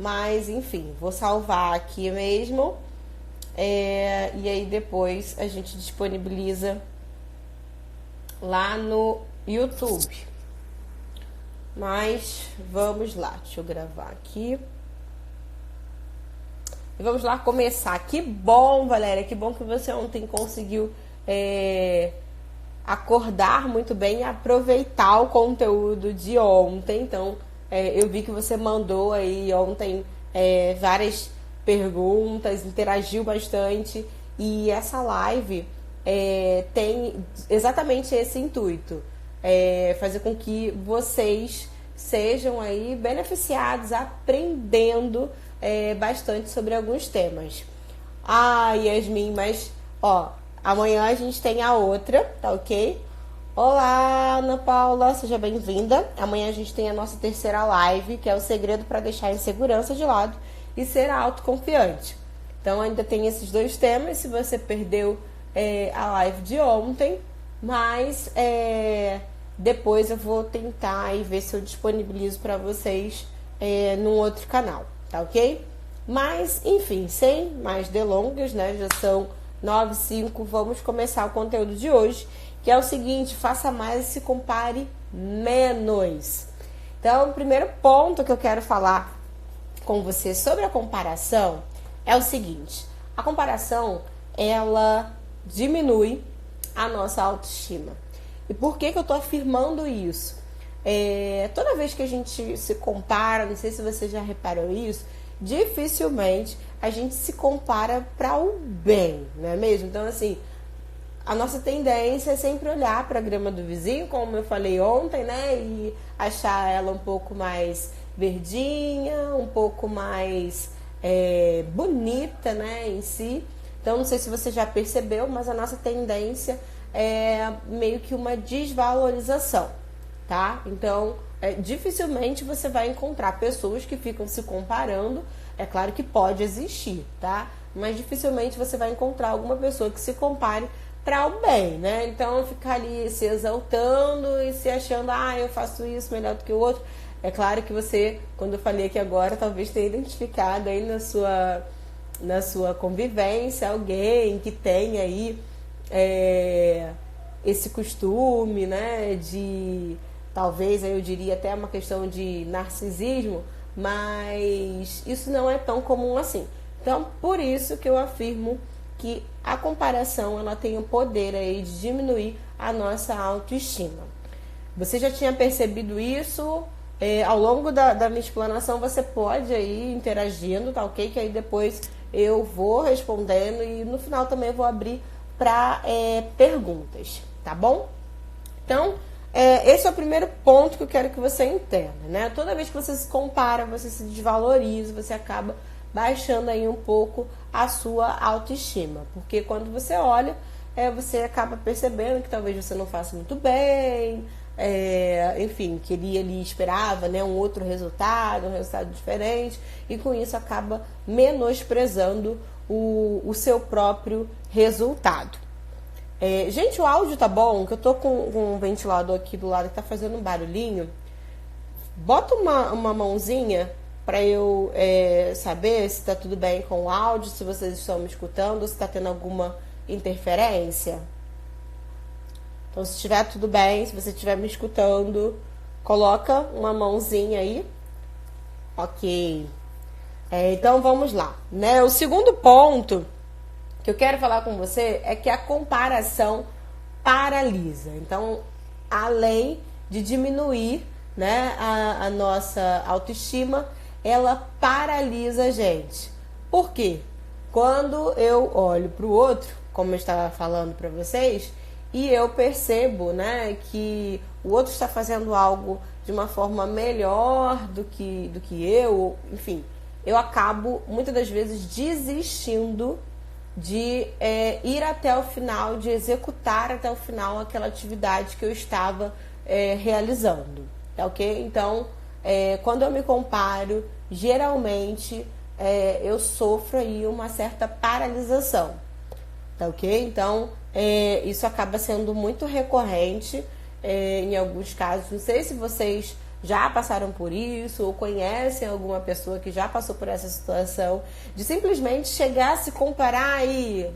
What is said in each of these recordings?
mas enfim, vou salvar aqui mesmo. E aí depois a gente disponibiliza lá no YouTube. Mas vamos lá, deixa eu gravar aqui. E vamos lá começar. Que bom, Valéria, que bom que você ontem conseguiu acordar muito bem e aproveitar o conteúdo de ontem. Então, eu vi que você mandou aí ontem várias perguntas, interagiu bastante. E essa live tem exatamente esse intuito. Fazer com que vocês sejam aí beneficiados, aprendendo bastante sobre alguns temas. Yasmin, mas amanhã a gente tem a outra, tá ok? Olá, Ana Paula, seja bem-vinda. Amanhã a gente tem a nossa terceira live, que é o segredo para deixar a insegurança de lado e ser autoconfiante. Então ainda tem esses dois temas, se você perdeu a live de ontem, mas depois eu vou tentar e ver se eu disponibilizo para vocês num outro canal, tá ok? Mas, enfim, sem mais delongas, né? Já são 9h05, vamos começar o conteúdo de hoje, que é o seguinte: faça mais e se compare menos. Então, o primeiro ponto que eu quero falar com você sobre a comparação é o seguinte: a comparação, ela diminui a nossa autoestima. E por que eu tô afirmando isso? Toda vez que a gente se compara, não sei se você já reparou isso, dificilmente a gente se compara para o bem, não é mesmo? Então, assim, a nossa tendência é sempre olhar para a grama do vizinho, como eu falei ontem, né? E achar ela um pouco mais verdinha, um pouco mais bonita, né, em si. Então, não sei se você já percebeu, mas a nossa tendência é meio que uma desvalorização, tá? Então, dificilmente você vai encontrar pessoas que ficam se comparando. É claro que pode existir, tá? Mas dificilmente você vai encontrar alguma pessoa que se compare para o bem, né? Então, ficar ali se exaltando e se achando, eu faço isso melhor do que o outro. É claro que você, quando eu falei aqui agora, talvez tenha identificado aí na sua convivência alguém que tem aí esse costume, né, de, talvez eu diria até uma questão de narcisismo, mas isso não é tão comum assim. Então, por isso que eu afirmo que a comparação, ela tem o poder aí de diminuir a nossa autoestima. Você já tinha percebido isso? Ao longo da minha explanação, você pode ir interagindo, tá ok? Que aí depois eu vou respondendo e no final também eu vou abrir para perguntas, tá bom? Então, esse é o primeiro ponto que eu quero que você entenda, né? Toda vez que você se compara, você se desvaloriza, você acaba baixando aí um pouco a sua autoestima. Porque quando você olha, você acaba percebendo que talvez você não faça muito bem, enfim, que ele esperava, né, um outro resultado, um resultado diferente, e com isso acaba menosprezando o seu próprio resultado. Gente, o áudio tá bom? Que eu tô com um ventilador aqui do lado que tá fazendo um barulhinho. Bota uma mãozinha para eu saber se tá tudo bem com o áudio, se vocês estão me escutando, se tá tendo alguma interferência. Então, se estiver tudo bem, se você estiver me escutando, coloca uma mãozinha aí. Ok. Então, vamos lá, né? O segundo ponto que eu quero falar com você é que a comparação paralisa. Então, além de diminuir, né, a nossa autoestima, ela paralisa a gente. Por quê? Quando eu olho para o outro, como eu estava falando para vocês, e eu percebo, né, que o outro está fazendo algo de uma forma melhor do que eu, enfim, eu acabo muitas das vezes desistindo de ir até o final, de executar até o final aquela atividade que eu estava realizando, tá ok? Então, quando eu me comparo, geralmente eu sofro aí uma certa paralisação, tá ok? Então, isso acaba sendo muito recorrente em alguns casos. Não sei se vocês já passaram por isso ou conhecem alguma pessoa que já passou por essa situação, de simplesmente chegar a se comparar e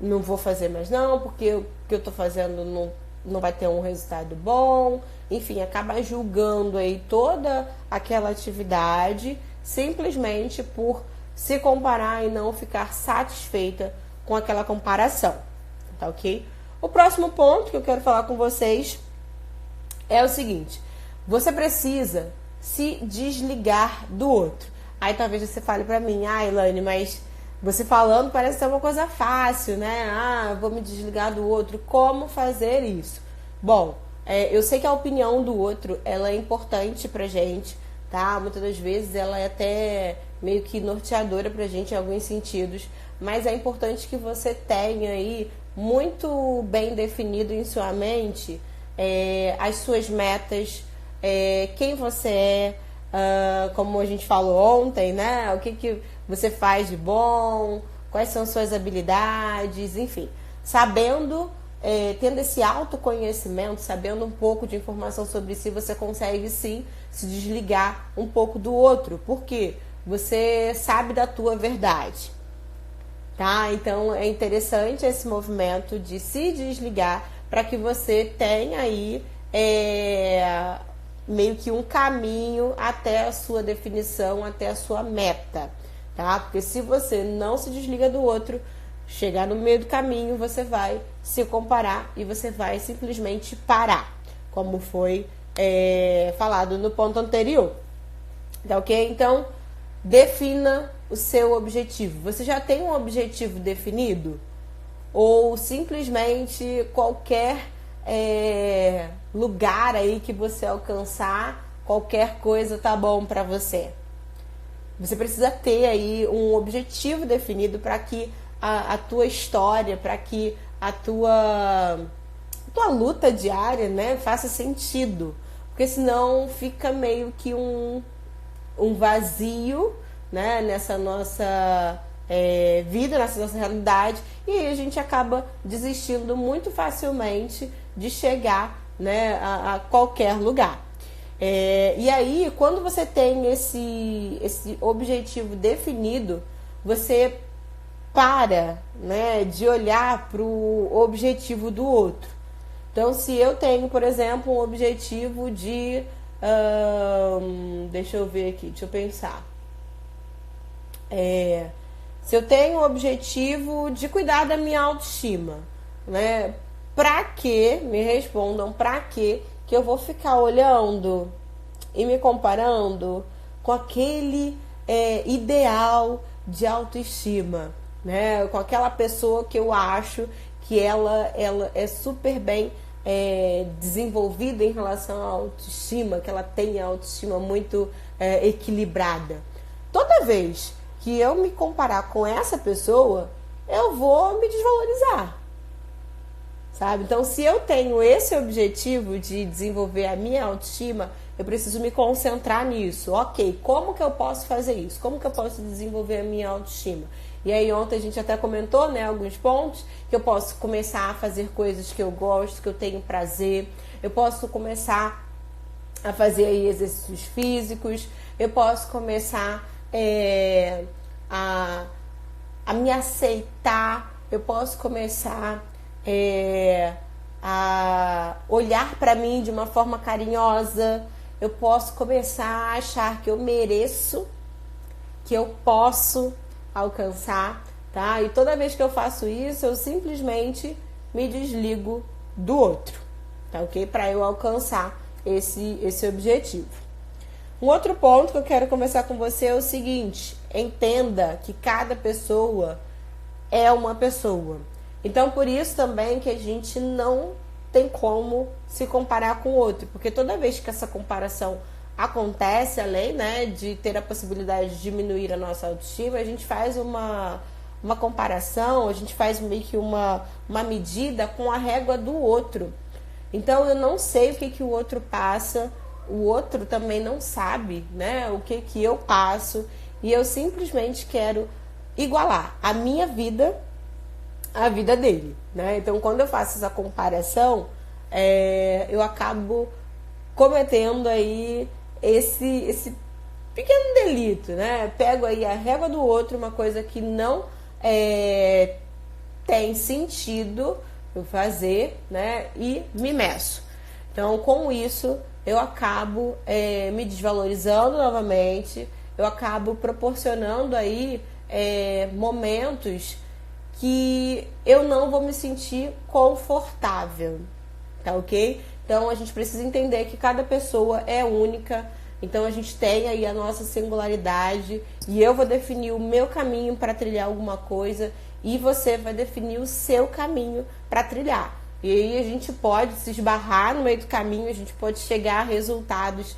não vou fazer mais não, porque o que eu tô fazendo não vai ter um resultado bom, enfim, acaba julgando aí toda aquela atividade simplesmente por se comparar e não ficar satisfeita com aquela comparação, tá ok? O próximo ponto que eu quero falar com vocês é o seguinte: você precisa se desligar do outro. Aí talvez você fale pra mim, Elaine, mas você falando parece ser uma coisa fácil, né? Vou me desligar do outro. Como fazer isso? Bom, eu sei que a opinião do outro, ela é importante pra gente, tá? Muitas das vezes ela é até meio que norteadora pra gente em alguns sentidos, mas é importante que você tenha aí muito bem definido em sua mente as suas metas, quem você é, como a gente falou ontem, né? O que você faz de bom, quais são suas habilidades, enfim. Sabendo, tendo esse autoconhecimento, sabendo um pouco de informação sobre si, você consegue sim se desligar um pouco do outro. Por quê? Você sabe da tua verdade. Tá? Então é interessante esse movimento de se desligar para que você tenha aí meio que um caminho até a sua definição, até a sua meta, tá? Porque se você não se desliga do outro, chegar no meio do caminho, você vai se comparar e você vai simplesmente parar, como foi falado no ponto anterior, tá ok? Então, defina o seu objetivo. Você já tem um objetivo definido? Ou simplesmente qualquer lugar aí que você alcançar, qualquer coisa tá bom para você? Você precisa ter aí um objetivo definido para que a tua história, para que a tua luta diária, né, faça sentido. Porque senão fica meio que um vazio, né, nessa nossa vida, nessa nossa realidade, e aí a gente acaba desistindo muito facilmente de chegar, né, a qualquer lugar. E aí, quando você tem esse objetivo definido, você para, né, de olhar para o objetivo do outro. Então, se eu tenho, por exemplo, um objetivo de... deixa eu ver aqui, deixa eu pensar. Se eu tenho o objetivo de cuidar da minha autoestima, né? Pra que, me respondam, pra que eu vou ficar olhando e me comparando com aquele ideal de autoestima, né? Com aquela pessoa que eu acho que ela é super bem desenvolvida em relação à autoestima, que ela tem a autoestima muito equilibrada. Toda vez que eu me comparar com essa pessoa, eu vou me desvalorizar, sabe? Então, se eu tenho esse objetivo de desenvolver a minha autoestima, eu preciso me concentrar nisso. Ok, como que eu posso fazer isso? Como que eu posso desenvolver a minha autoestima? E aí ontem a gente até comentou, né, alguns pontos, que eu posso começar a fazer coisas que eu gosto, que eu tenho prazer. Eu posso começar a fazer aí exercícios físicos. Eu posso começar a me aceitar. Eu posso começar a olhar para mim de uma forma carinhosa. Eu posso começar a achar que eu mereço, que eu posso alcançar, tá? E toda vez que eu faço isso, eu simplesmente me desligo do outro, tá ok? Para eu alcançar esse objetivo. Um outro ponto que eu quero conversar com você é o seguinte: entenda que cada pessoa é uma pessoa. Então, por isso também que a gente não tem como se comparar com o outro, porque toda vez que essa comparação acontece, além, né, de ter a possibilidade de diminuir a nossa autoestima, a gente faz uma comparação, a gente faz meio que uma medida com a régua do outro. Então, eu não sei o que o outro passa, o outro também não sabe, né, o que eu passo, e eu simplesmente quero igualar a minha vida à vida dele, né? Então, quando eu faço essa comparação, eu acabo cometendo aí esse pequeno delito, né? Pego aí a régua do outro, uma coisa que não tem sentido eu fazer, né? E me meço. Então, com isso, eu acabo me desvalorizando novamente, eu acabo proporcionando aí momentos que eu não vou me sentir confortável, tá ok? Então, a gente precisa entender que cada pessoa é única, então a gente tem aí a nossa singularidade e eu vou definir o meu caminho para trilhar alguma coisa e você vai definir o seu caminho para trilhar. E aí a gente pode se esbarrar no meio do caminho, a gente pode chegar a resultados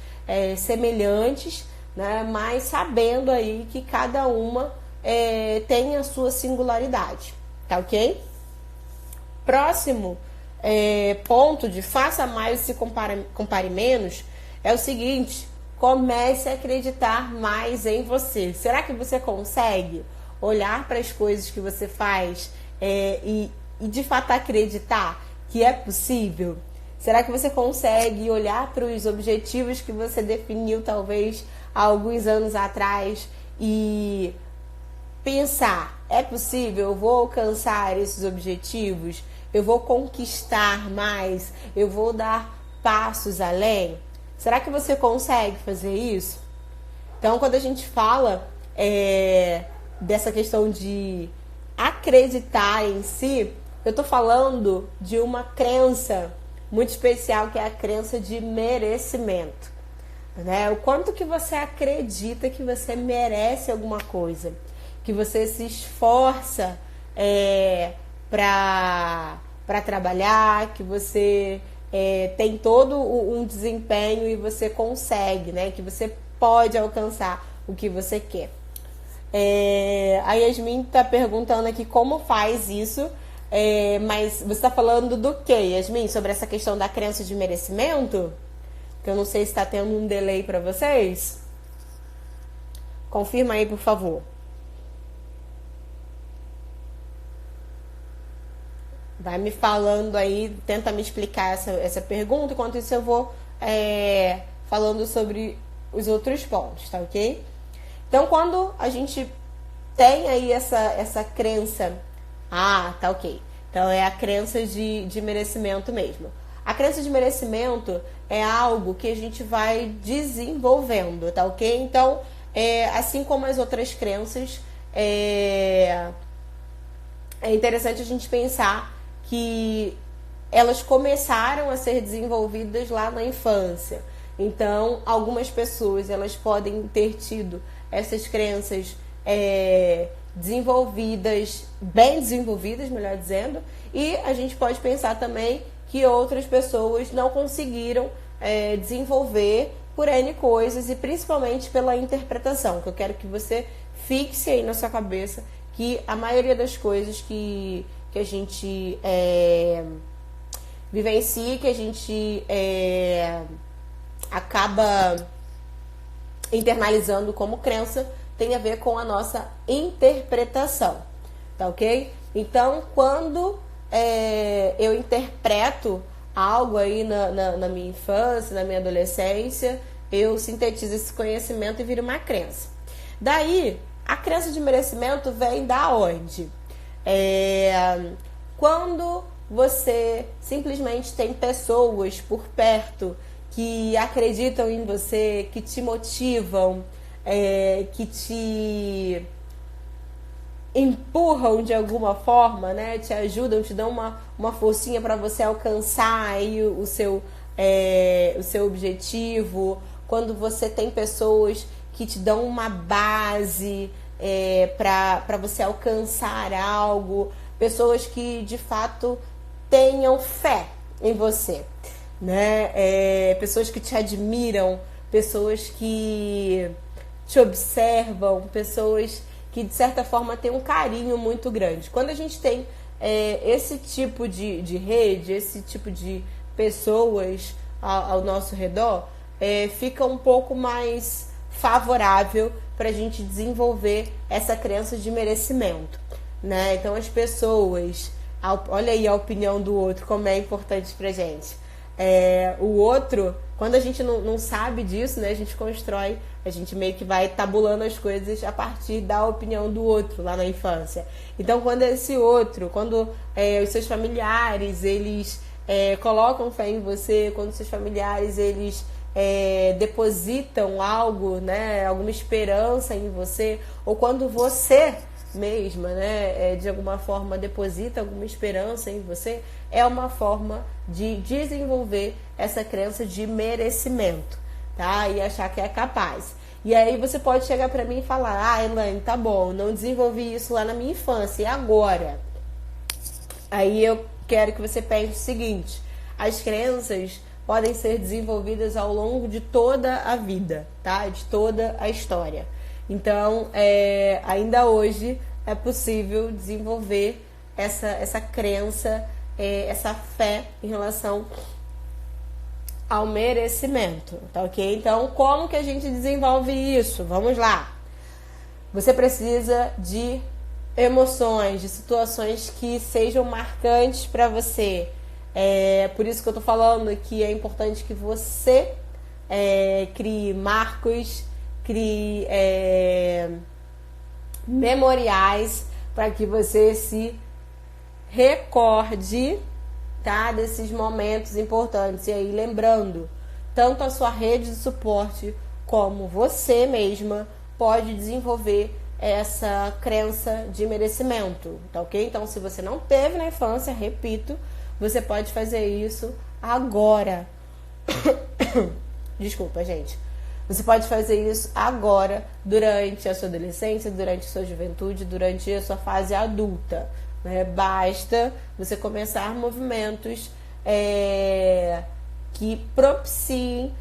semelhantes, né? Mas sabendo aí que cada uma tem a sua singularidade, tá ok? Próximo ponto de faça mais e se compare menos é o seguinte: comece a acreditar mais em você. Será que você consegue olhar para as coisas que você faz e de fato acreditar que é possível? Será que você consegue olhar para os objetivos que você definiu talvez há alguns anos atrás e pensar, é possível, eu vou alcançar esses objetivos, eu vou conquistar mais, eu vou dar passos além? Será que você consegue fazer isso? Então, quando a gente fala dessa questão de acreditar em si, eu estou falando de uma crença muito especial, que é a crença de merecimento, né? O quanto que você acredita que você merece alguma coisa, que você se esforça para trabalhar, que você tem todo um desempenho e você consegue, né? Que você pode alcançar o que você quer. A Yasmin está perguntando aqui como faz isso, mas você está falando do que, Yasmin? Sobre essa questão da crença de merecimento? Que eu não sei se está tendo um delay para vocês. Confirma aí, por favor. Vai me falando aí, tenta me explicar essa pergunta, enquanto isso eu vou falando sobre os outros pontos, tá ok? Então, quando a gente tem aí essa crença, tá ok, então é a crença de merecimento mesmo. A crença de merecimento é algo que a gente vai desenvolvendo, tá ok? Então, assim como as outras crenças, é interessante a gente pensar que elas começaram a ser desenvolvidas lá na infância. Então, algumas pessoas elas podem ter tido essas crenças desenvolvidas, bem desenvolvidas, melhor dizendo, e a gente pode pensar também que outras pessoas não conseguiram desenvolver por N coisas, e principalmente pela interpretação, que eu quero que você fixe aí na sua cabeça que a maioria das coisas que a gente vivencia, que a gente acaba internalizando como crença, tem a ver com a nossa interpretação, tá ok? Então, quando eu interpreto algo aí na minha infância, na minha adolescência, eu sintetizo esse conhecimento e viro uma crença. Daí, a crença de merecimento vem da onde? Quando você simplesmente tem pessoas por perto que acreditam em você, que te motivam, que te empurram de alguma forma, né? Te ajudam, te dão uma forcinha para você alcançar aí o seu objetivo. Quando você tem pessoas que te dão uma base para você alcançar algo, pessoas que de fato tenham fé em você, né? Pessoas que te admiram, pessoas que te observam, pessoas que de certa forma têm um carinho muito grande. Quando a gente tem esse tipo de rede, esse tipo de pessoas ao nosso redor, fica um pouco mais favorável para a gente desenvolver essa crença de merecimento, né? Então as pessoas, olha aí a opinião do outro, como é importante pra gente. o outro, quando a gente não sabe disso, né, a gente constrói, a gente meio que vai tabulando as coisas a partir da opinião do outro lá na infância. Então, quando esse outro, quando os seus familiares, eles colocam fé em você, quando seus familiares, eles depositam algo, né, alguma esperança em você, ou quando você mesma, né, de alguma forma deposita alguma esperança em você, é uma forma de desenvolver essa crença de merecimento, tá? E achar que é capaz. E aí você pode chegar pra mim e falar: Elaine, tá bom, não desenvolvi isso lá na minha infância, e agora? Aí eu quero que você pense o seguinte: as crenças podem ser desenvolvidas ao longo de toda a vida, tá? De toda a história. Então, ainda hoje é possível desenvolver essa crença, essa fé em relação ao merecimento, tá ok? Então, como que a gente desenvolve isso? Vamos lá. Você precisa de emoções, de situações que sejam marcantes para você. Por isso que eu tô falando que é importante que você crie marcos, crie memoriais para que você se recorde, tá, desses momentos importantes. E aí, lembrando, tanto a sua rede de suporte como você mesma pode desenvolver essa crença de merecimento, tá ok? Então, se você não teve na infância, repito, você pode fazer isso agora. Desculpa, gente. Você pode fazer isso agora, durante a sua adolescência, durante a sua juventude, durante a sua fase adulta, né? Basta você começar movimentos que propiciem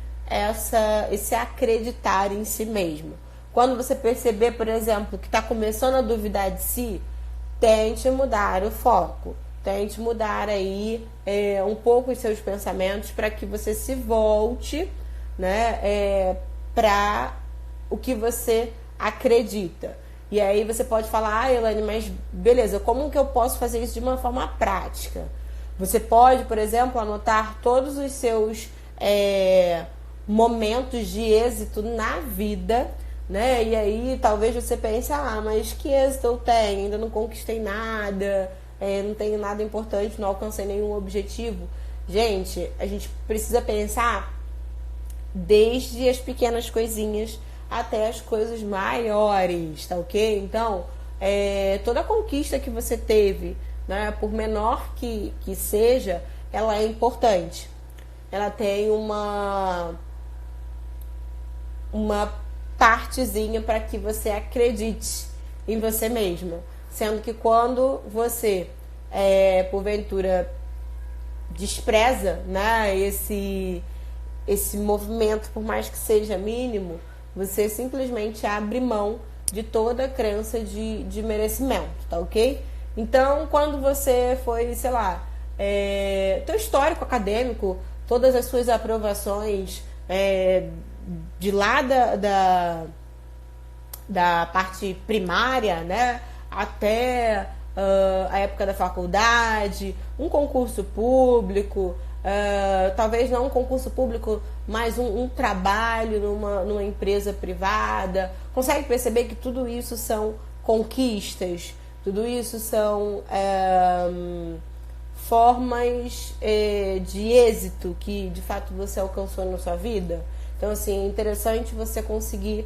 esse acreditar em si mesmo. Quando você perceber, por exemplo, que está começando a duvidar de si, tente mudar o foco. Tente mudar aí um pouco os seus pensamentos para que você se volte, né, para o que você acredita. E aí você pode falar: Elaine, mas beleza, como que eu posso fazer isso de uma forma prática? Você pode, por exemplo, anotar todos os seus momentos de êxito na vida, né? E aí talvez você pense: mas que êxito eu tenho? Ainda não conquistei nada, não tenho nada importante, não alcancei nenhum objetivo. Gente, a gente precisa pensar desde as pequenas coisinhas até as coisas maiores, tá ok? Então, toda conquista que você teve, né, por menor que seja, ela é importante. Ela tem uma partezinha para que você acredite em você mesma. Sendo que quando você, porventura, despreza, né, esse movimento, por mais que seja mínimo, você simplesmente abre mão de toda a crença de merecimento, tá ok? Então, quando você foi, sei lá, teu histórico acadêmico, todas as suas aprovações, de lá da parte primária, né, até a época da faculdade, um concurso público, talvez não um concurso público, mas um trabalho numa empresa privada. Consegue perceber que tudo isso são conquistas, tudo isso são formas de êxito que de fato você alcançou na sua vida? Então, assim, é interessante você conseguir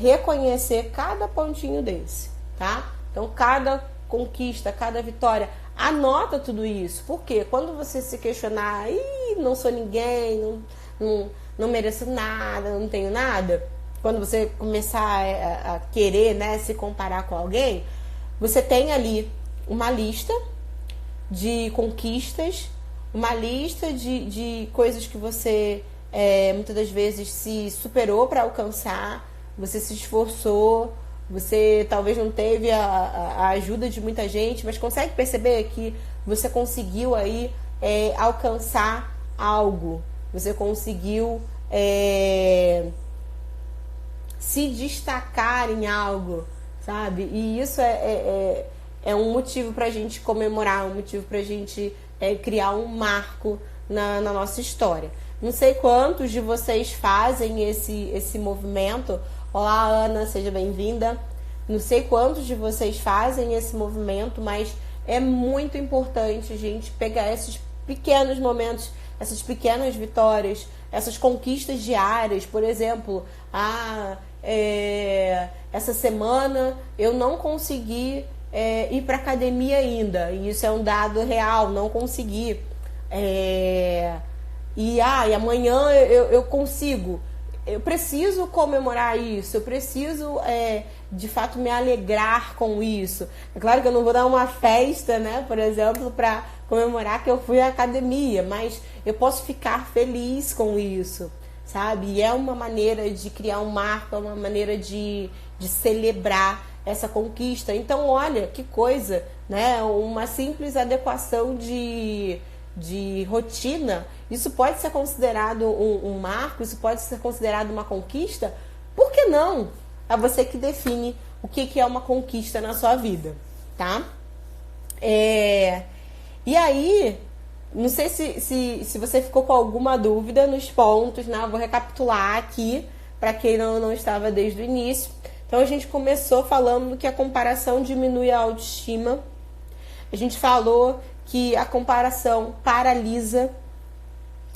reconhecer cada pontinho desse, tá? Então, cada conquista, cada vitória, anota tudo isso. Porque quando você se questionar: não sou ninguém, não mereço nada, não tenho nada, quando você começar a querer, né, se comparar com alguém, você tem ali uma lista de conquistas, uma lista de coisas que você muitas das vezes se superou para alcançar, você se esforçou, você talvez não teve a ajuda de muita gente, mas consegue perceber que você conseguiu aí alcançar algo, você conseguiu se destacar em algo, sabe? E isso é um motivo pra gente comemorar, um motivo pra gente criar um marco na nossa história. Não sei quantos de vocês fazem esse movimento. Olá, Ana, seja bem-vinda. Não sei quantos de vocês fazem esse movimento, mas é muito importante a gente pegar esses pequenos momentos, essas pequenas vitórias, essas conquistas diárias. Por exemplo, essa semana eu não consegui ir para academia ainda, e isso é um dado real, não consegui. E amanhã eu consigo. Eu preciso comemorar isso, eu preciso de fato me alegrar com isso. É claro que eu não vou dar uma festa, né, por exemplo, para comemorar que eu fui à academia, mas eu posso ficar feliz com isso, sabe? E é uma maneira de criar um marco, é uma maneira de celebrar essa conquista. Então, olha que coisa, né? Uma simples adequação de rotina, isso pode ser considerado um marco, isso pode ser considerado uma conquista. Por que não? É você que define o que é uma conquista na sua vida, tá? E aí, não sei se você ficou com alguma dúvida nos pontos, né? Eu vou recapitular aqui para quem não estava desde o início. Então, a gente começou falando que a comparação diminui a autoestima. A gente falou que a comparação paralisa.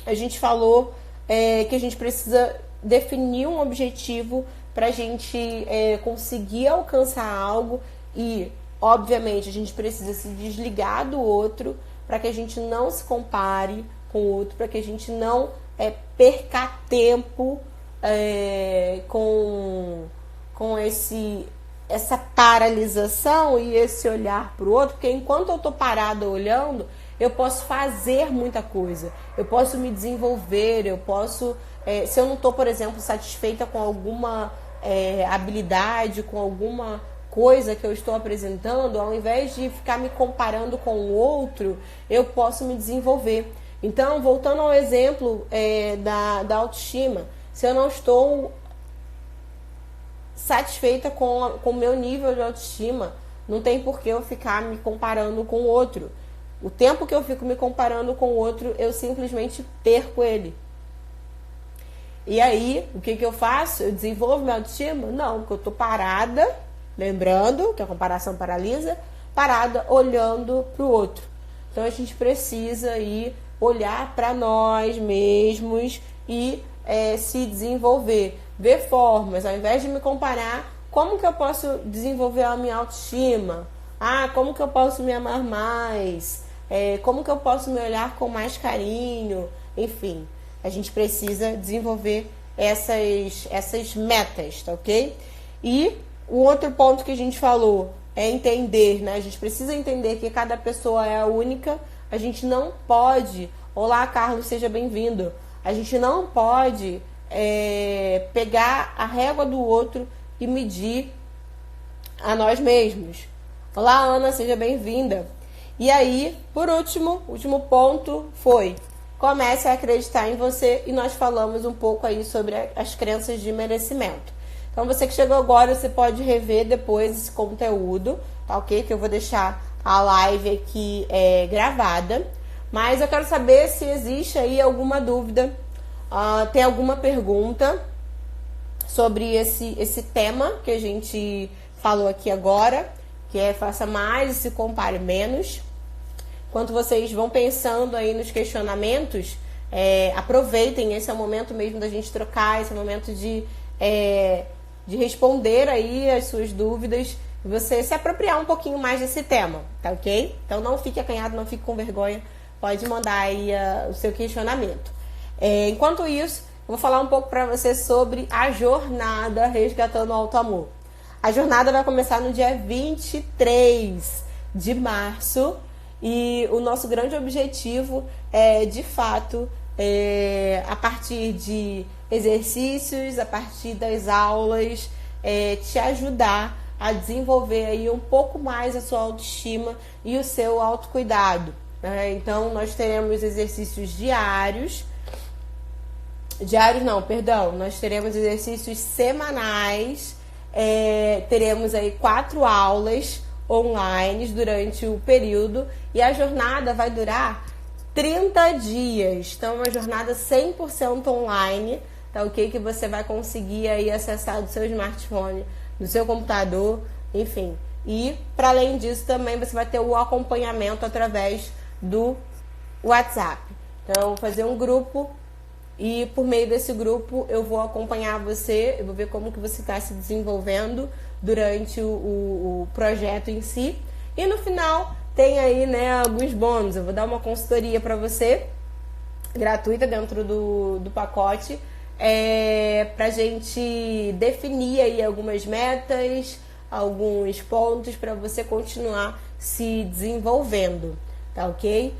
A gente falou que a gente precisa definir um objetivo para a gente conseguir alcançar algo e, obviamente, a gente precisa se desligar do outro para que a gente não se compare com o outro, para que a gente não perca tempo com essa paralisação e esse olhar para o outro, porque enquanto eu estou parada olhando, eu posso fazer muita coisa, eu posso me desenvolver, eu posso, se eu não estou, por exemplo, satisfeita com alguma habilidade, com alguma coisa que eu estou apresentando, ao invés de ficar me comparando com o outro, eu posso me desenvolver. Então, voltando ao exemplo da autoestima, se eu não estou satisfeita com o meu nível de autoestima, não tem por que eu ficar me comparando com o outro. O tempo que eu fico me comparando com o outro, eu simplesmente perco ele. E aí, o que eu faço? Eu desenvolvo minha autoestima? Não, porque eu estou parada, lembrando que a comparação paralisa, parada olhando para o outro. Então a gente precisa aí olhar para nós mesmos e se desenvolver, ver formas, ao invés de me comparar, como que eu posso desenvolver a minha autoestima? Como que eu posso me amar mais? Como que eu posso me olhar com mais carinho? Enfim, a gente precisa desenvolver essas metas, tá ok? E o outro ponto que a gente falou é entender, né? A gente precisa entender que cada pessoa é única. A gente não pode... Olá, Carlos, seja bem-vindo. A gente não pode pegar a régua do outro e medir a nós mesmos. Olá, Ana, seja bem-vinda. E aí, por último, o último ponto foi: comece a acreditar em você, e nós falamos um pouco aí sobre as crenças de merecimento. Então, você que chegou agora, você pode rever depois esse conteúdo, tá ok? Que eu vou deixar a live aqui gravada. Mas eu quero saber se existe aí alguma dúvida, tem alguma pergunta sobre esse tema que a gente falou aqui agora, que é faça mais e se compare menos. Enquanto vocês vão pensando aí nos questionamentos, aproveitem, esse é o momento mesmo da gente trocar, esse é o momento de responder aí as suas dúvidas, e você se apropriar um pouquinho mais desse tema, tá ok? Então não fique acanhado, não fique com vergonha, pode mandar aí o seu questionamento. Enquanto isso, eu vou falar um pouco para você sobre a jornada Resgatando o Alto Amor. A jornada vai começar no dia 23 de março e o nosso grande objetivo é, de fato, a partir de exercícios, a partir das aulas, te ajudar a desenvolver aí um pouco mais a sua autoestima e o seu autocuidado. Então, nós teremos exercícios diários. Nós teremos exercícios semanais. Teremos aí 4 aulas online durante o período. E a jornada vai durar 30 dias. Então, uma jornada 100% online, tá ok? Que você vai conseguir aí acessar do seu smartphone, do seu computador, enfim. E, para além disso, também você vai ter o acompanhamento através do WhatsApp. Então, eu vou fazer um grupo e, por meio desse grupo, eu vou acompanhar você, eu vou ver como que você está se desenvolvendo durante o projeto em si. E, no final, tem aí, né, alguns bônus. Eu vou dar uma consultoria para você, gratuita, dentro do pacote, para gente definir aí algumas metas, alguns pontos para você continuar se desenvolvendo, tá ok?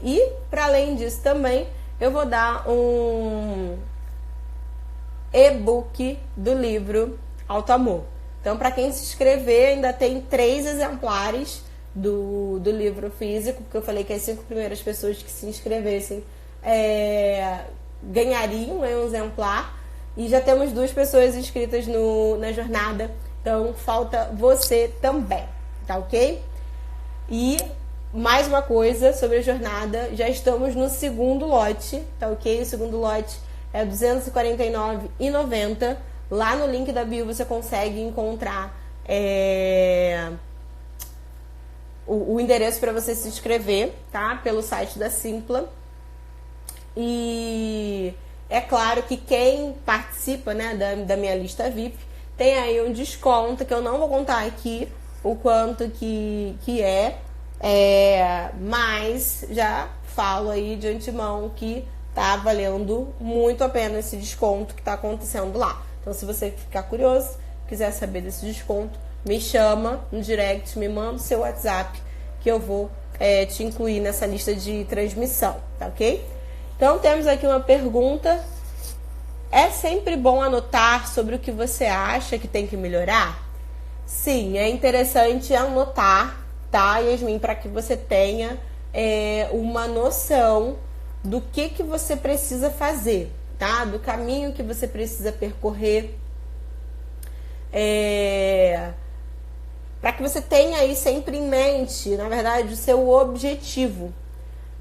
E para além disso também eu vou dar um e-book do livro Alto Amor. Então, para quem se inscrever, ainda tem 3 exemplares do livro físico, porque eu falei que as 5 primeiras pessoas que se inscrevessem ganhariam um exemplar. E já temos 2 pessoas inscritas na jornada, então falta você também, tá ok? E mais uma coisa sobre a jornada, já estamos no segundo lote, tá ok? O segundo lote é R$ 249,90. Lá no link da bio você consegue encontrar o endereço para você se inscrever, tá? Pelo site da Simpla. E é claro que quem participa, né, da minha lista VIP tem aí um desconto, que eu não vou contar aqui o quanto que mas já falo aí de antemão que tá valendo muito a pena esse desconto que tá acontecendo lá. Então, se você ficar curioso, quiser saber desse desconto, me chama no direct, me manda o seu WhatsApp, que eu vou te incluir nessa lista de transmissão, tá ok? Então, temos aqui uma pergunta. É sempre bom anotar sobre o que você acha que tem que melhorar? Sim, é interessante anotar, tá, Yasmin? Para que você tenha uma noção do que você precisa fazer, tá? Do caminho que você precisa percorrer. Para que você tenha aí sempre em mente, na verdade, o seu objetivo,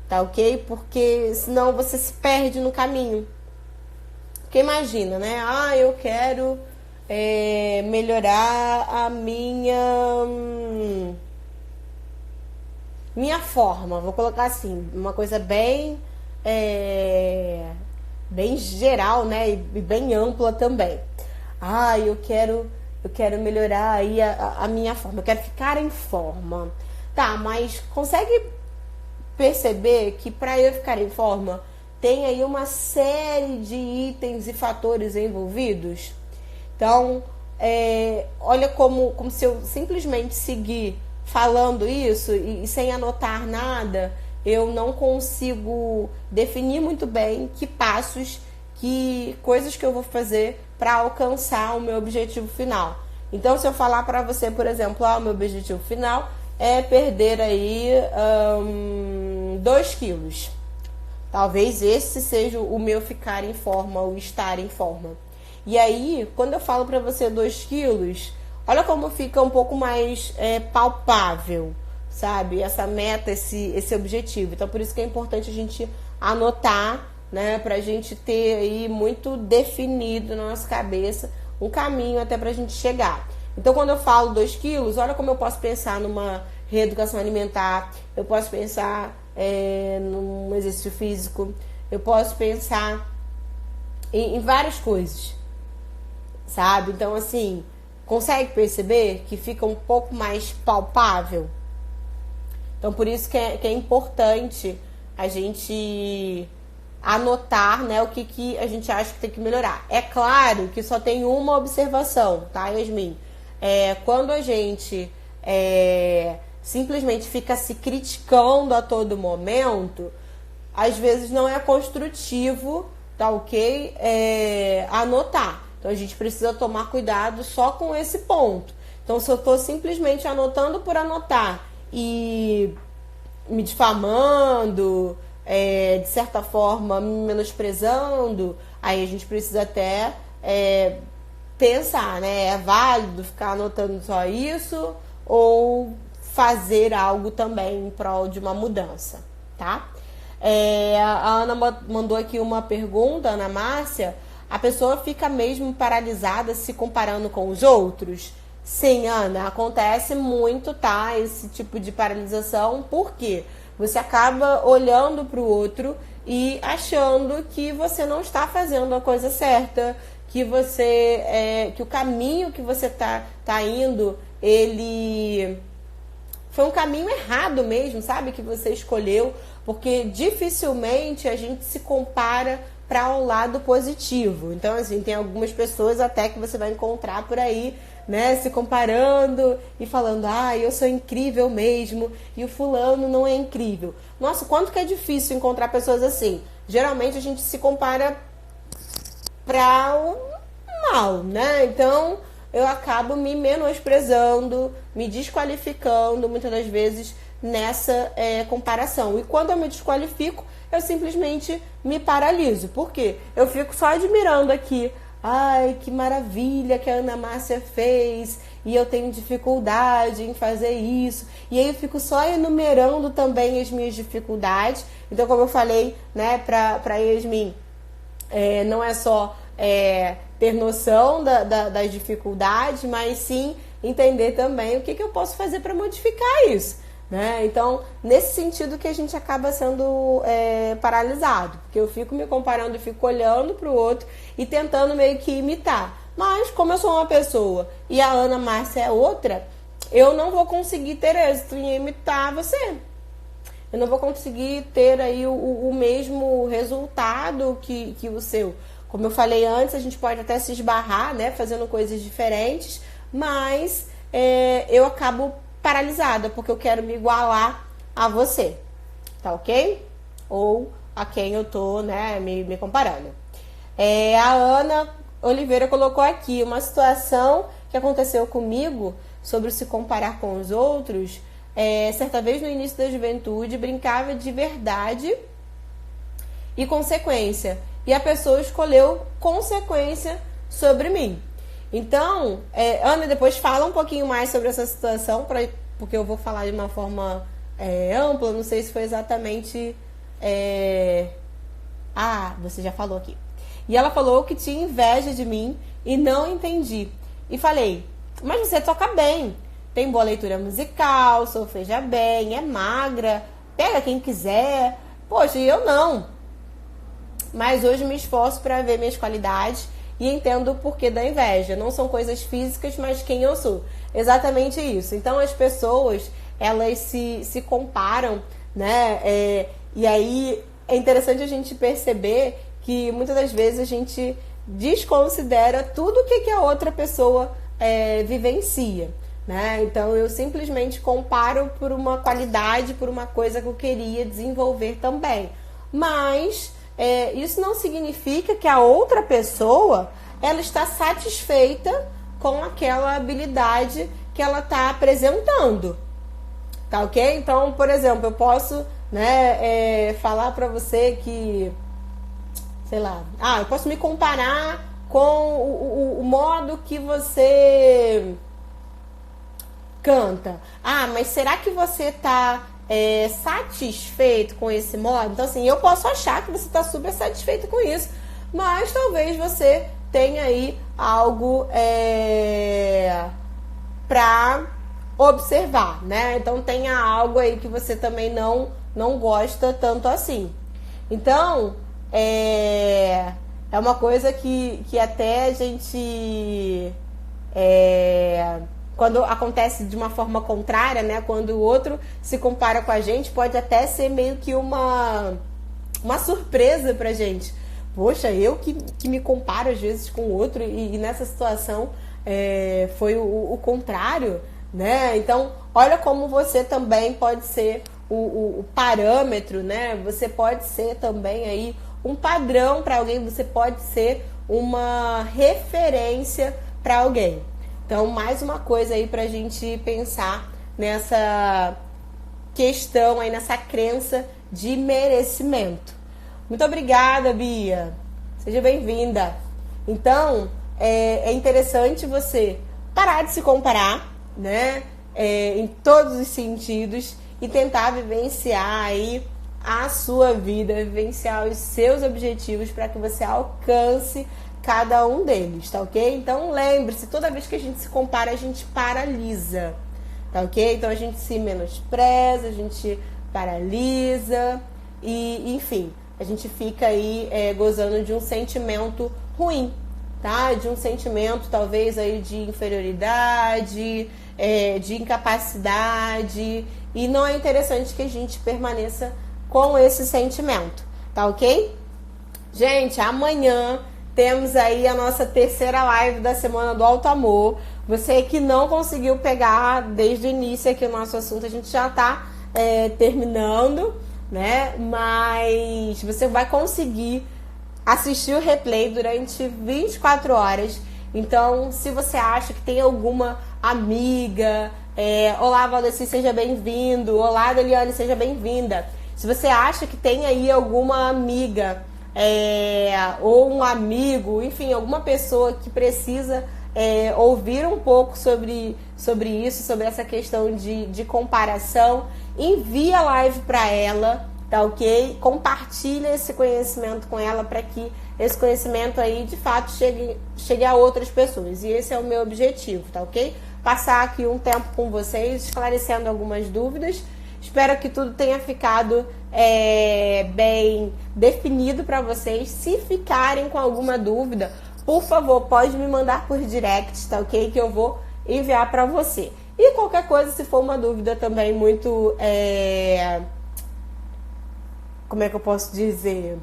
tá ok? Porque senão você se perde no caminho. Porque imagina, né? Eu quero melhorar a minha forma. Vou colocar assim, uma coisa bem geral, né? E bem ampla também. Eu quero melhorar aí a minha forma. Eu quero ficar em forma. Tá, mas consegue perceber que para eu ficar em forma tem aí uma série de itens e fatores envolvidos? Então, olha como se eu simplesmente seguir falando isso e sem anotar nada, eu não consigo definir muito bem que passos, que coisas que eu vou fazer para alcançar o meu objetivo final. Então, se eu falar para você, por exemplo, o meu objetivo final é perder aí 2 quilos. Talvez esse seja o meu ficar em forma, o estar em forma. E aí, quando eu falo para você 2 quilos, olha como fica um pouco mais palpável, sabe? Essa meta, esse objetivo. Então, por isso que é importante a gente anotar, né? Pra gente ter aí muito definido na nossa cabeça um caminho até pra gente chegar. Então, quando eu falo 2 quilos, olha como eu posso pensar numa reeducação alimentar, eu posso pensar num exercício físico, eu posso pensar em várias coisas, sabe? Então, assim, consegue perceber que fica um pouco mais palpável? Então, por isso que é importante a gente anotar, né, o que a gente acha que tem que melhorar. É claro que só tem uma observação, tá, Yasmin? Quando a gente simplesmente fica se criticando a todo momento, às vezes não é construtivo, tá ok? Anotar. Então, a gente precisa tomar cuidado só com esse ponto. Então, se eu estou simplesmente anotando por anotar e me difamando, de certa forma, me menosprezando, aí a gente precisa até pensar, né? É válido ficar anotando só isso ou fazer algo também em prol de uma mudança, tá? A Ana mandou aqui uma pergunta, Ana Márcia. A pessoa fica mesmo paralisada se comparando com os outros? Sim, Ana, acontece muito, tá? Esse tipo de paralisação. Por quê? Você acaba olhando para o outro e achando que você não está fazendo a coisa certa, que que o caminho que você tá indo, ele foi um caminho errado mesmo, sabe? Que você escolheu, porque dificilmente a gente se compara para um lado positivo. Então, assim, tem algumas pessoas até que você vai encontrar por aí, né, se comparando e falando, eu sou incrível mesmo, e o fulano não é incrível. Nossa, quanto que é difícil encontrar pessoas assim. Geralmente a gente se compara para o mal, né? Então eu acabo me menosprezando, me desqualificando muitas das vezes nessa comparação. E quando eu me desqualifico, eu simplesmente me paraliso. Por quê? Eu fico só admirando aqui. Ai, que maravilha que a Ana Márcia fez, e eu tenho dificuldade em fazer isso. E aí eu fico só enumerando também as minhas dificuldades. Então, como eu falei, né, pra Yasmin, não é só ter noção das dificuldades, mas sim entender também o que eu posso fazer para modificar isso. Né? Então, nesse sentido que a gente acaba sendo paralisado, porque eu fico me comparando, fico olhando para o outro e tentando meio que imitar. Mas, como eu sou uma pessoa e a Ana Márcia é outra, eu não vou conseguir ter êxito em imitar você. Eu não vou conseguir ter aí o mesmo resultado que o seu. Como eu falei antes, a gente pode até se esbarrar, né, fazendo coisas diferentes, mas eu acabo paralisada, porque eu quero me igualar a você, tá ok? Ou a quem eu tô, né, me comparando. A Ana Oliveira colocou aqui uma situação que aconteceu comigo sobre se comparar com os outros. Certa vez no início da juventude, brincava de verdade e consequência. E a pessoa escolheu consequência sobre mim. Então, Ana, depois fala um pouquinho mais sobre essa situação, porque eu vou falar de uma forma ampla, não sei se foi exatamente... você já falou aqui. E ela falou que tinha inveja de mim e não entendi. E falei, mas você toca bem, tem boa leitura musical, solfeja bem, é magra, pega quem quiser. Poxa, e eu não. Mas hoje me esforço para ver minhas qualidades e entendo o porquê da inveja. Não são coisas físicas, mas quem eu sou. Exatamente isso. Então as pessoas, elas se comparam, né? E aí é interessante a gente perceber que muitas das vezes a gente desconsidera tudo o que a outra pessoa vivencia, né? Então eu simplesmente comparo por uma qualidade, por uma coisa que eu queria desenvolver também. Mas isso não significa que a outra pessoa ela está satisfeita com aquela habilidade que ela está apresentando, tá ok? Então, por exemplo, eu posso, né, falar para você que, sei lá, eu posso me comparar com o modo que você canta. Mas será que você está satisfeito com esse modo? Então, assim, eu posso achar que você está super satisfeito com isso, mas talvez você tenha aí algo para observar, né? Então, tenha algo aí que você também não gosta tanto assim. Então, é uma coisa que até a gente... quando acontece de uma forma contrária, né? Quando o outro se compara com a gente, pode até ser meio que uma surpresa pra gente. Poxa, eu que me comparo às vezes com o outro e nessa situação foi o contrário, né? Então, olha como você também pode ser o parâmetro, né? Você pode ser também aí um padrão para alguém, você pode ser uma referência para alguém. Então, mais uma coisa aí pra gente pensar nessa questão aí, nessa crença de merecimento. Muito obrigada, Bia. Seja bem-vinda. Então, é interessante você parar de se comparar, né? Em todos os sentidos e tentar vivenciar aí a sua vida, vivenciar os seus objetivos para que você alcance cada um deles, tá ok? Então lembre-se, toda vez que a gente se compara, a gente paralisa, tá ok? Então a gente se menospreza, a gente paralisa e, enfim, a gente fica aí gozando de um sentimento ruim, tá? De um sentimento talvez aí de inferioridade, de incapacidade, e não é interessante que a gente permaneça com esse sentimento, tá ok? Gente, amanhã temos aí a nossa terceira live da Semana do Alto Amor. Você que não conseguiu pegar desde o início aqui o nosso assunto, a gente já tá terminando, né? Mas você vai conseguir assistir o replay durante 24 horas. Então, se você acha que tem alguma amiga, olá, Valdeci, seja bem-vindo. Olá, Deliane, seja bem-vinda. Se você acha que tem aí alguma amiga ou um amigo, enfim, alguma pessoa que precisa ouvir um pouco sobre isso, sobre essa questão de comparação, envia a live para ela, tá ok? Compartilha esse conhecimento com ela para que esse conhecimento aí de fato chegue a outras pessoas. E esse é o meu objetivo, tá ok? Passar aqui um tempo com vocês, esclarecendo algumas dúvidas. Espero que tudo tenha ficado bem definido para vocês. Se ficarem com alguma dúvida, por favor, pode me mandar por direct, tá ok? Que eu vou enviar para você. E qualquer coisa, se for uma dúvida também muito... como é que eu posso dizer?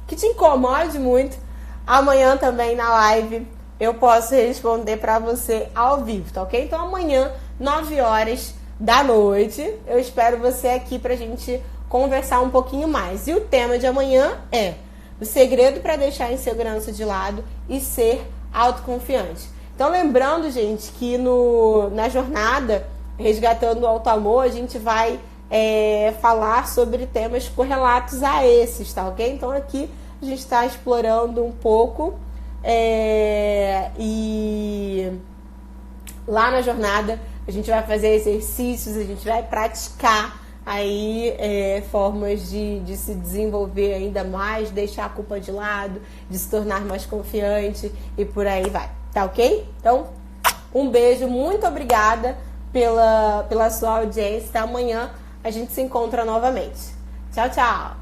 Que te incomode muito, amanhã também na live eu posso responder para você ao vivo, tá ok? Então amanhã, 9 horas da noite, eu espero você aqui pra gente conversar um pouquinho mais. E o tema de amanhã é o segredo para deixar a insegurança de lado e ser autoconfiante. Então lembrando, gente, que na jornada Resgatando o Alto Amor, a gente vai falar sobre temas correlatos a esses, tá ok? Então aqui a gente está explorando um pouco e lá na jornada a gente vai fazer exercícios, a gente vai praticar aí formas de se desenvolver ainda mais, deixar a culpa de lado, de se tornar mais confiante e por aí vai, tá ok? Então, um beijo, muito obrigada pela sua audiência. Até amanhã a gente se encontra novamente. Tchau, tchau!